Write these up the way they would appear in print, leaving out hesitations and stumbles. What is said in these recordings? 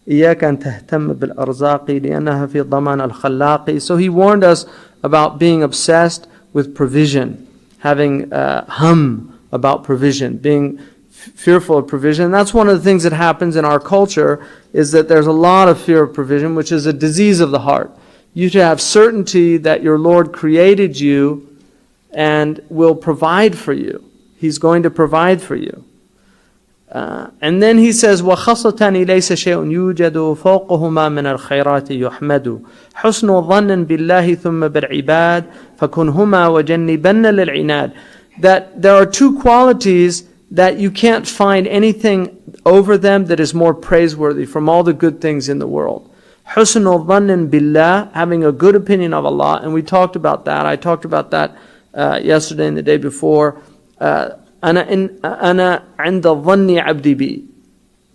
إياك أن تهتم بالأرزاق لأنها في ضمان الخلاق. So he warned us about being obsessed with provision, having hum about provision, being fearful of provision. That's one of the things that happens in our culture, is that there's a lot of fear of provision, which is a disease of the heart. You should have certainty that your Lord created you and will provide for you. He's going to provide for you. And then he says, وَخَصَّةً لَيْسَ شَيْءٌ يُوجَدُ فَوْقَهُمَا مِنَ الْخَيْرَاتِ يُحْمَدُ حُسْنُ ظَنٍ بِاللَّهِ ثُمَّ بِالْعِبَادِ فَكُنْهُمَا وَجَنِّبَنَّ لِلْعِنَادِ. That there are two qualities that you can't find anything over them that is more praiseworthy from all the good things in the world. حُسْنُ ظَنٍ بِاللَّهِ, having a good opinion of Allah, and we talked about that. I talked about that yesterday and the day before. أنا عند ظن عبدي بي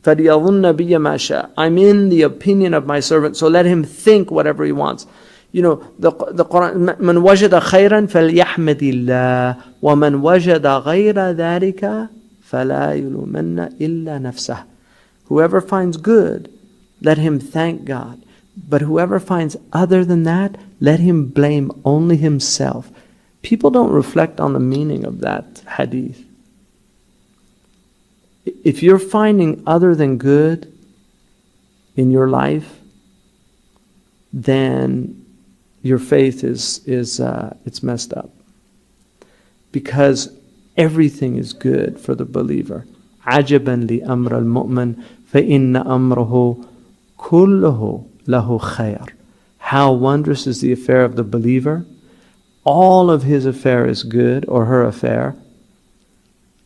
فليظن بي ما شاء. I'm in the opinion of my servant, so let him think whatever he wants. You know, the Quran, من وجد خيرا فليحمد الله ومن وجد غير ذلك فلا يلومن إلا نفسه. Whoever finds good, let him thank God. But whoever finds other than that, let him blame only himself. People don't reflect on the meaning of that hadith. If you're finding other than good in your life, then your faith is it's messed up. Because everything is good for the believer. عَجَبًا لِأَمْرَ الْمُؤْمِنِ فَإِنَّ أَمْرَهُ كُلُّهُ لَهُ خَيْرٌ. How wondrous is the affair of the believer. All of his affair is good, or her affair.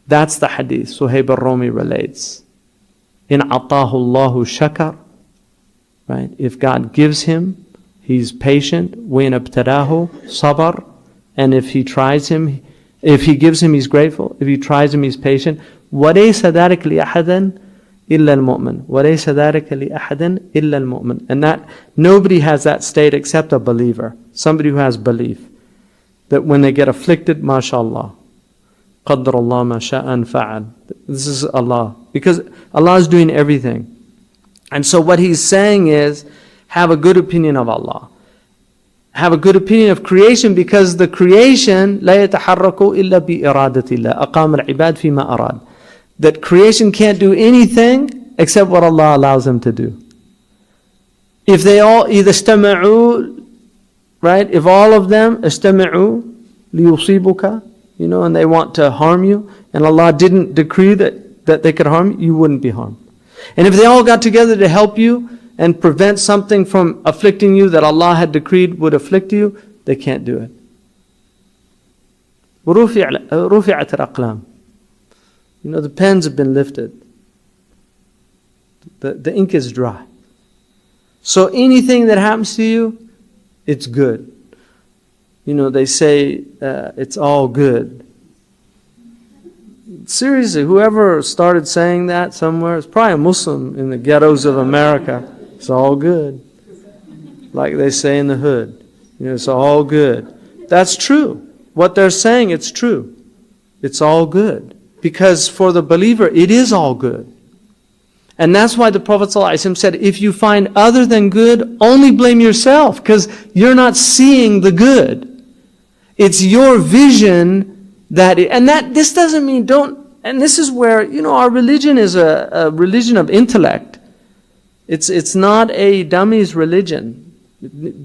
That's the hadith. Suhaib al-Rumi relates. In atahu Allahu shakar, right? If God gives him, he's patient. When abtadahu sabar, and if he tries him, if he gives him, he's grateful. If he tries him, he's patient. وَلَيْسَ ذَلِكَ لِأَحَدٍ إِلَّا الْمُؤْمِنِ وَلَيْسَ ذَلِكَ لِأَحَدٍ إِلَّا الْمُؤْمِنِ. And that nobody has that state except a believer, somebody who has belief. That when they get afflicted, mashallah, قَدَّرَ اللَّهُ مَا شَاءَ فَعَلَ. This is Allah. Because Allah is doing everything. And so what he's saying is, have a good opinion of Allah. Have a good opinion of creation, because the creation, لَا يَتَحَرَّكُ إِلَّا بِإِرَادَةِ اللَّهِ أَقَامَ الْعِبَادِ فِي مَا أَرَادَ. That creation can't do anything except what Allah allows them to do. If they all either اسْتَمَعُوا, right? If all of them استمعوا ليصيبك, you know, and they want to harm you, and Allah didn't decree that they could harm you, you wouldn't be harmed. And if they all got together to help you and prevent something from afflicting you that Allah had decreed would afflict you, they can't do it. رُفِعَتِ الْأَقْلَامِ. You know, the pens have been lifted. The ink is dry. So anything that happens to you, it's good. You know, they say it's all good. Seriously, whoever started saying that somewhere, it's probably a Muslim in the ghettos of America. It's all good. Like they say in the hood. You know, it's all good. That's true. What they're saying, it's true. It's all good. Because for the believer, it is all good. And that's why the Prophet ﷺ said, if you find other than good, only blame yourself, because you're not seeing the good. It's your vision this doesn't mean and this is where, you know, our religion is a religion of intellect. It's not a dummies religion,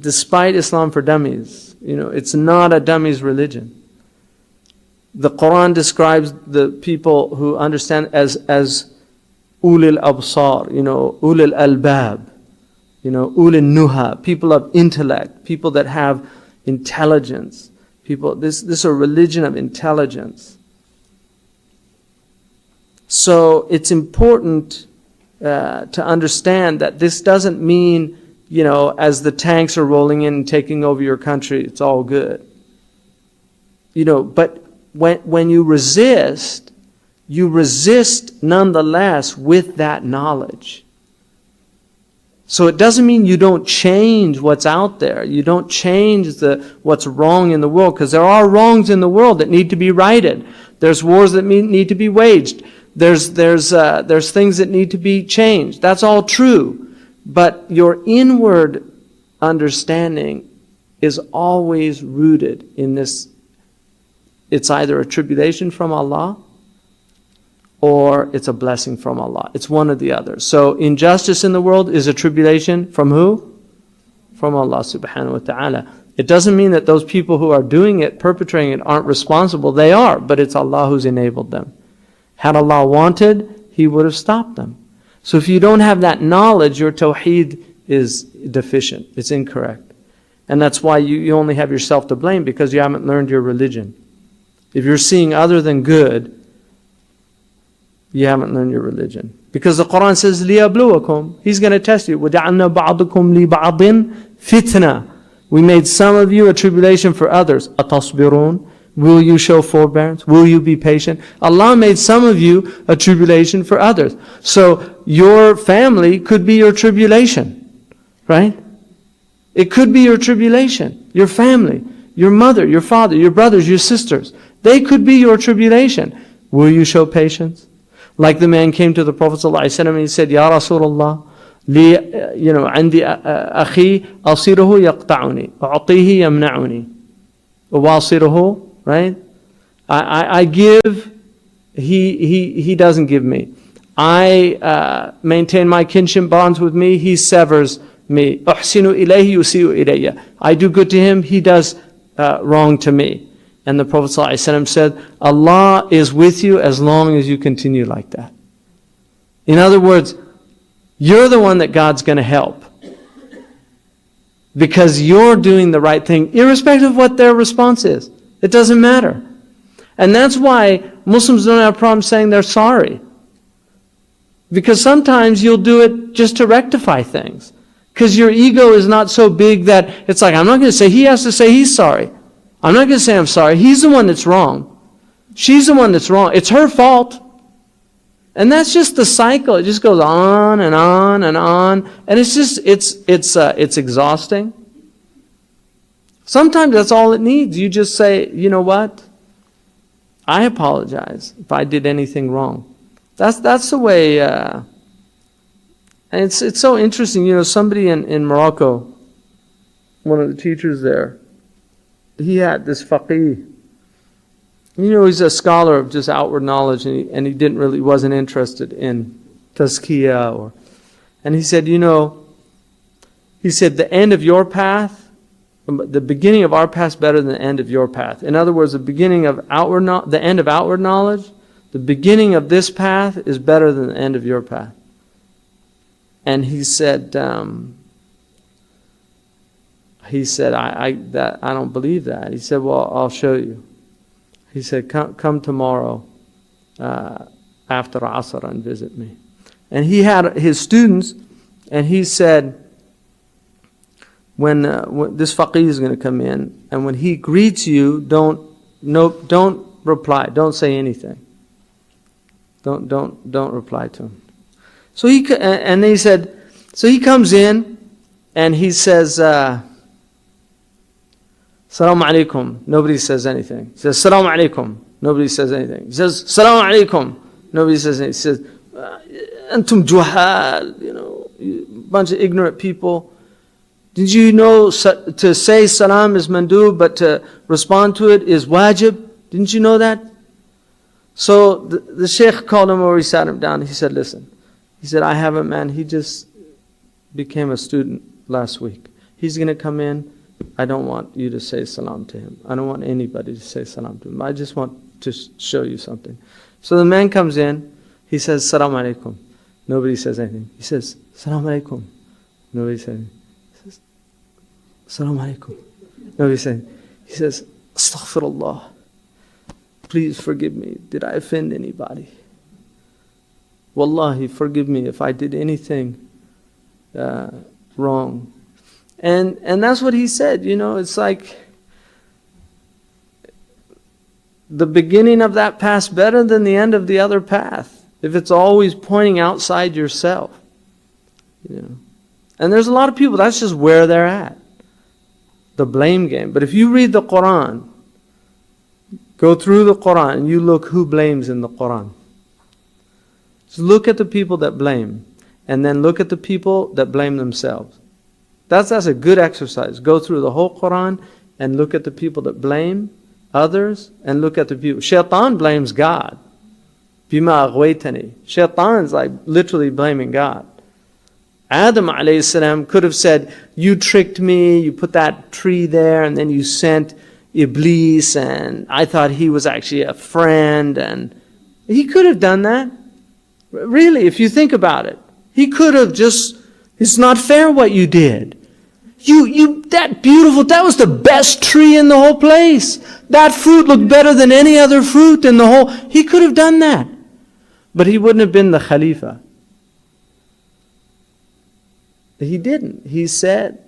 despite Islam for dummies. You know, it's not a dummies religion. The Quran describes the people who understand as ulil absar, you know, ulil albab, you know, ulil nuha, people of intellect, people that have intelligence. People, this is a religion of intelligence. So it's important to understand that this doesn't mean, you know, as the tanks are rolling in and taking over your country, it's all good. You know, but when you resist nonetheless with that knowledge. So it doesn't mean you don't change what's out there. You don't change what's wrong in the world, because there are wrongs in the world that need to be righted. There's wars that need to be waged. There's things that need to be changed. That's all true. But your inward understanding is always rooted in this. It's either a tribulation from Allah or it's a blessing from Allah. It's one or the other. So injustice in the world is a tribulation from who? From Allah subhanahu wa ta'ala. It doesn't mean that those people who are doing it, perpetrating it, aren't responsible. They are, but it's Allah who's enabled them. Had Allah wanted, He would have stopped them. So if you don't have that knowledge, your tawheed is deficient. It's incorrect. And that's why you only have yourself to blame, because you haven't learned your religion. If you're seeing other than good, you haven't learned your religion. Because the Quran says, لِيَبْلُوَكُمْ. He's going to test you. وَجَعَلْنَا بَعْضُكُمْ لِبَعْضٍ فِتْنَةً. We made some of you a tribulation for others. أَتَصْبِرُونَ. Will you show forbearance? Will you be patient? Allah made some of you a tribulation for others. So your family could be your tribulation. Right? It could be your tribulation. Your family. Your mother, your father, your brothers, your sisters. They could be your tribulation. Will you show patience? Like the man came to the Prophet ﷺ and he said, Ya Rasulullah, عندي أخي أصيره يقطعني أعطيه يمنعني وواصره, right? I give, he doesn't give me. I maintain my kinship bonds with me, he severs me. أحسن إليه يسيء إلي. I do good to him, he does wrong to me. And the Prophet ﷺ said, Allah is with you as long as you continue like that. In other words, you're the one that God's going to help. Because you're doing the right thing, irrespective of what their response is. It doesn't matter. And that's why Muslims don't have a problem saying they're sorry. Because sometimes you'll do it just to rectify things. Because your ego is not so big that it's like, I'm not going to say, he has to say he's sorry. I'm not going to say I'm sorry. He's the one that's wrong. She's the one that's wrong. It's her fault. And that's just the cycle. It just goes on and on and on. And it's just, it's exhausting. Sometimes that's all it needs. You just say, you know what? I apologize if I did anything wrong. That's the way, and it's so interesting. You know, somebody in Morocco, one of the teachers there, he had this faqih. You know, he's a scholar of just outward knowledge, and he wasn't interested in tazkiyah and he said, you know, he said the end of your path, the beginning of our path is better than the end of your path. In other words, the end of outward knowledge, the beginning of this path is better than the end of your path. And he said, I don't believe that. He said, well, I'll show you. He said, come tomorrow after Asr and visit me. And he had his students, and he said, when this faqih is going to come in, and when he greets you, don't reply, don't say anything. Don't reply to him. So he comes in, and he says, Assalamu alaikum. Nobody says anything. He says, Assalamu alaikum. Nobody says anything. He says, Assalamu alaikum. Nobody says anything. He says, Antum juhal, a bunch of ignorant people. Did you know to say salam is mandub, but to respond to it is wajib? Didn't you know that? So the sheikh called him over, he sat him down, he said, listen. He said, I have a man, he just became a student last week. He's going to come in. I don't want you to say salam to him. I don't want anybody to say salam to him. I just want to show you something. So the man comes in. He says, Salam alaikum. Nobody says anything. He says, Salam alaikum. Nobody says anything. He says, Salam alaikum. Nobody says anything. He says, Astaghfirullah. Please forgive me. Did I offend anybody? Wallahi, forgive me if I did anything wrong. And that's what he said, it's like the beginning of that path better than the end of the other path. If it's always pointing outside yourself. And there's a lot of people, that's just where they're at. The blame game. But if you read the Quran, go through the Quran and you look who blames in the Quran. Just look at the people that blame. and then look at the people that blame themselves. That's a good exercise. Go through the whole Quran and look at the people that blame others and look at the people. Shaitan blames God. Bima aghwaytani. Shaitan's like literally blaming God. Adam alayhi salam could have said, you tricked me, you put that tree there, and then you sent Iblis, and I thought he was actually a friend, and he could have done that. Really, if you think about it. He could have just, it's not fair what you did. That was the best tree in the whole place. That fruit looked better than any other fruit in the whole, he could have done that. But he wouldn't have been the Khalifa. He didn't. He said,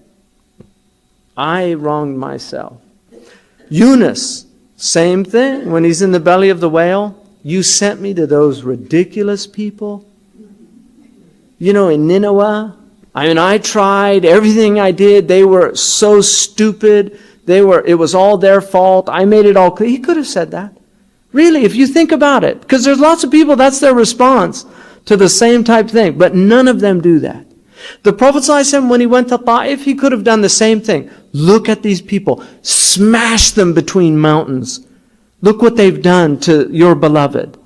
I wronged myself. Yunus, same thing. When he's in the belly of the whale, you sent me to those ridiculous people. In Nineveh, I tried everything I did. They were so stupid. It was all their fault. I made it all clear. He could have said that. Really, if you think about it. Because there's lots of people, that's their response to the same type thing. But none of them do that. The Prophet ﷺ, when he went to Ta'if, he could have done the same thing. Look at these people. Smash them between mountains. Look what they've done to your beloved.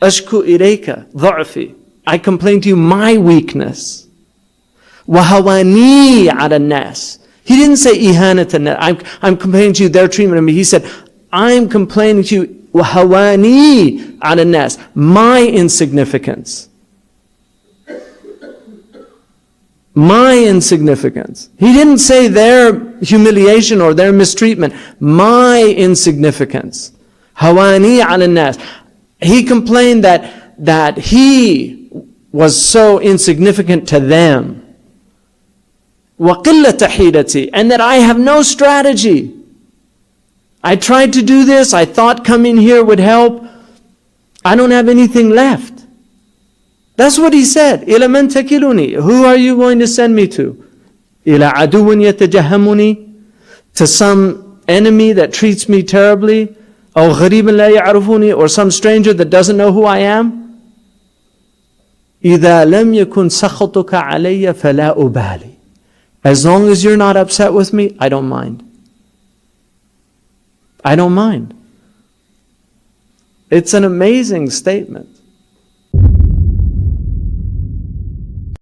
Ashku ilayka dha'fi. I complain to you my weakness. Wahawani ala nas. He didn't say ihanatan. I'm complaining to you their treatment of me. He said, I'm complaining to you وَهَوَانِي عَلَى النَّاسِ, my insignificance. My insignificance. He didn't say their humiliation or their mistreatment. My insignificance. هَوَانِي عَلَى النَّاسِ. He complained that he was so insignificant to them. وَقِلَّةَ حِيلَتِي. And that I have no strategy. I tried to do this. I thought coming here would help. I don't have anything left. That's what he said. إِلَى مَنْ تَكِلُنِي. Who are you going to send me to? إِلَى عَدُوٍ يَتَجَهَّمُنِي. To some enemy that treats me terribly. أَوْ غَرِيبٍ لَا يَعْرُفُنِي. Or some stranger that doesn't know who I am. إِذَا لَمْ يَكُنْ سَخَطُكَ عَلَيَّ فَلَا أُبَالِي. As long as you're not upset with me, I don't mind. I don't mind. It's an amazing statement.